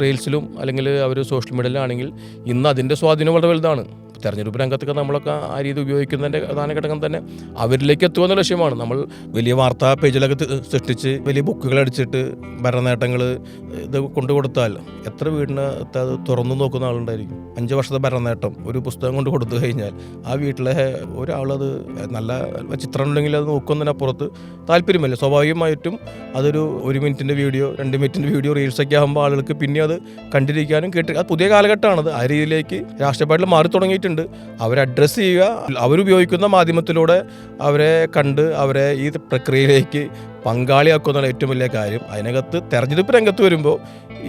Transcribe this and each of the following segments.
റീൽസിലും അല്ലെങ്കിൽ അവർ സോഷ്യൽ മീഡിയയിലാണെങ്കിൽ ഇന്ന് അതിൻ്റെ സ്വാധീനം വളരെ വലുതാണ്. തെരഞ്ഞെടുപ്പ് രംഗത്തൊക്കെ നമ്മളൊക്കെ ആ രീതി ഉപയോഗിക്കുന്നതിൻ്റെ പ്രധാന ഘടകം തന്നെ അവരിലേക്ക് എത്തുമെന്ന ലക്ഷ്യമാണ്. നമ്മൾ വലിയ വാർത്താ പേജിലൊക്കെ സൃഷ്ടിച്ച് വലിയ ബുക്കുകൾ അടിച്ചിട്ട് ഭരണനേട്ടങ്ങൾ ഇത് കൊണ്ടു കൊടുത്താൽ എത്ര വീടിന് അത് തുറന്നു നോക്കുന്ന ആളുണ്ടായിരിക്കും. 5 വർഷത്തെ ഭരണനേട്ടം ഒരു പുസ്തകം കൊണ്ട് കൊടുത്തു കഴിഞ്ഞാൽ ആ വീട്ടിലെ ഒരാളത് നല്ല ചിത്രം ഉണ്ടെങ്കിൽ അത് നോക്കുന്നതിനപ്പുറത്ത് താല്പര്യമില്ല. സ്വാഭാവികമായിട്ടും അതൊരു 1 മിനിറ്റിൻ്റെ വീഡിയോ 2 മിനിറ്റിൻ്റെ വീഡിയോ റീൽസൊക്കെ ആകുമ്പോൾ ആളുകൾക്ക് പിന്നെ അത് കണ്ടിരിക്കാനും അത് പുതിയ കാലഘട്ടമാണത്. ആ രീതിയിലേക്ക് രാഷ്ട്രീയ പാർട്ടികൾ മാറി തുടങ്ങിയിട്ടുണ്ട്. അവരെ അഡ്രസ്സ് ചെയ്യുക, അവരുപയോഗിക്കുന്ന മാധ്യമത്തിലൂടെ അവരെ കണ്ട് അവരെ ഈ പ്രക്രിയയിലേക്ക് പങ്കാളിയാക്കുന്നതാണ് ഏറ്റവും വലിയ കാര്യം. അതിനകത്ത് തെരഞ്ഞെടുപ്പ് രംഗത്ത് വരുമ്പോൾ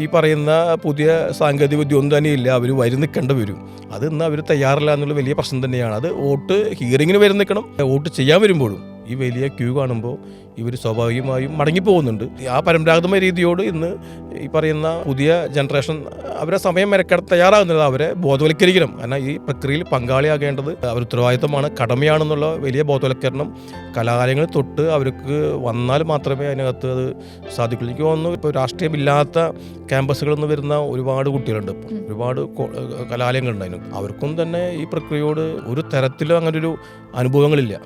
ഈ പറയുന്ന പുതിയ സാങ്കേതിക വിദ്യ ഒന്നും തന്നെ ഇല്ല. അവർ വരി നിൽക്കേണ്ടി വരും. അത് ഇന്ന് അവർ തയ്യാറില്ല എന്നുള്ള വലിയ പ്രശ്നം തന്നെയാണ്. അത് വോട്ട് ഹിയറിങ്ങിന് വരി നിൽക്കണം. വോട്ട് ചെയ്യാൻ വരുമ്പോഴും ഈ വലിയ ക്യൂ കാണുമ്പോൾ ഇവർ സ്വാഭാവികമായും മടങ്ങിപ്പോകുന്നുണ്ട്. ആ പരമ്പരാഗതമായ രീതിയോട് ഇന്ന് ഈ പറയുന്ന പുതിയ ജനറേഷൻ അവരെ സമയം മെനക്കെടുത്ത് തയ്യാറാകുന്നത്. അവരെ ബോധവൽക്കരിക്കണം. കാരണം ഈ പ്രക്രിയയിൽ പങ്കാളിയാകേണ്ടത് അവർ ഉത്തരവാദിത്തമാണ്, കടമയാണെന്നുള്ള വലിയ ബോധവൽക്കരണം കലാലയങ്ങളിൽ തൊട്ട് അവർക്ക് വന്നാൽ മാത്രമേ അതിനകത്ത് അത് സാധിക്കുള്ളൂ. എനിക്ക് തോന്നുന്നു ഇപ്പോൾ രാഷ്ട്രീയമില്ലാത്ത ക്യാമ്പസുകളിൽ നിന്ന് വരുന്ന ഒരുപാട് കുട്ടികളുണ്ട്. ഇപ്പോൾ ഒരുപാട് കലാലയങ്ങളുണ്ട്. അവർക്കും തന്നെ ഈ പ്രക്രിയയോട് ഒരു തരത്തിലും അങ്ങനൊരു അനുഭവങ്ങളില്ല.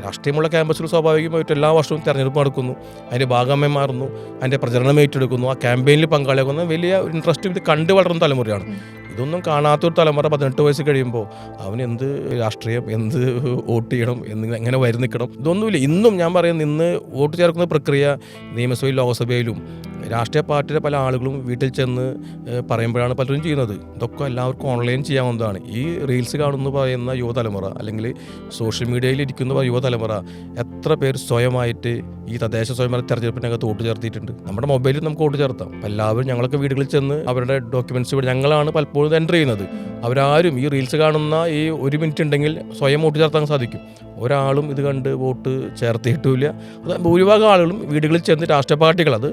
രാഷ്ട്രീയമുള്ള ക്യാമ്പസുകൾ സ്വാഭാവികമായിട്ട് എല്ലാ വർഷവും തെരഞ്ഞെടുപ്പ് നടക്കുന്നു, അതിൻ്റെ ഭാഗമായി മാറുന്നു, അതിൻ്റെ പ്രചരണം ഏറ്റെടുക്കുന്നു, ആ ക്യാമ്പയിനിൽ പങ്കാളിയാക്കുന്ന വലിയ ഇൻട്രസ്റ്റ് ഇത് കണ്ടു വളർന്ന തലമുറയാണ്. ഇതൊന്നും കാണാത്തൊരു തലമുറ 18 വയസ്സ് കഴിയുമ്പോൾ അവന് എന്ത് രാഷ്ട്രീയം, എന്ത് വോട്ട് ചെയ്യണം, എങ്ങനെ വരി നിൽക്കണം, ഇതൊന്നുമില്ല. ഇന്നും ഞാൻ പറയുന്നത് ഇന്ന് വോട്ട് ചേർക്കുന്ന പ്രക്രിയ നിയമസഭയിലും ലോകസഭയിലും രാഷ്ട്രീയ പാർട്ടിയുടെ പല ആളുകളും വീട്ടിൽ ചെന്ന് പറയുമ്പോഴാണ് പലരും ചെയ്യുന്നത്. ഇതൊക്കെ എല്ലാവർക്കും ഓൺലൈൻ ചെയ്യാവുന്നതാണ്. ഈ റീൽസ് കാണുന്നു പറയുന്ന യുവതലമുറ അല്ലെങ്കിൽ സോഷ്യൽ മീഡിയയിൽ ഇരിക്കുന്ന യുവതലമുറ എത്ര പേർ സ്വയമായിട്ട് ഈ തദ്ദേശ സ്വയംഭരണ തെരഞ്ഞെടുപ്പിനകത്ത് വോട്ട് ചേർത്തിട്ടുണ്ട്. നമ്മുടെ മൊബൈലിൽ നമുക്ക് വോട്ട് ചേർത്താം. അപ്പോൾ എല്ലാവരും ഞങ്ങളൊക്കെ വീടുകളിൽ ചെന്ന് അവരുടെ ഡോക്യുമെൻറ്റ്സ് ഇവിടെ ഞങ്ങളാണ് പലപ്പോഴും എൻ്റർ ചെയ്യുന്നത്. അവരാരും ഈ റീൽസ് കാണുന്ന ഈ 1 മിനിറ്റ് ഉണ്ടെങ്കിൽ സ്വയം വോട്ട് ചേർത്താൻ സാധിക്കും. ഒരാളും ഇത് കണ്ട് വോട്ട് ചേർത്തിട്ടില്ല. അത് ഭൂരിഭാഗം ആളുകളും വീടുകളിൽ ചെന്ന് രാഷ്ട്രീയ പാർട്ടികൾ, അത്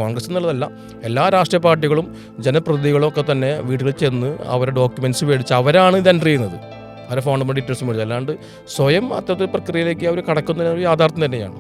കോൺഗ്രസ് എന്നുള്ളതല്ല, എല്ലാ രാഷ്ട്രീയ പാർട്ടികളും ജനപ്രതിനിധികളും ഒക്കെ തന്നെ വീടുകളിൽ ചെന്ന് അവരുടെ ഡോക്യുമെൻറ്റ്സ് മേടിച്ച് അവരാണ് ഇത് എൻ്റർ ചെയ്യുന്നത്. അവരുടെ ഫോൺ നമ്പർ ഡീറ്റെയിൽസ് മേടിച്ച്. അല്ലാണ്ട് സ്വയം അത്തരത്തിൽ പ്രക്രിയയിലേക്ക് അവർ കടക്കുന്നതിന് യാഥാർത്ഥ്യം തന്നെയാണ്.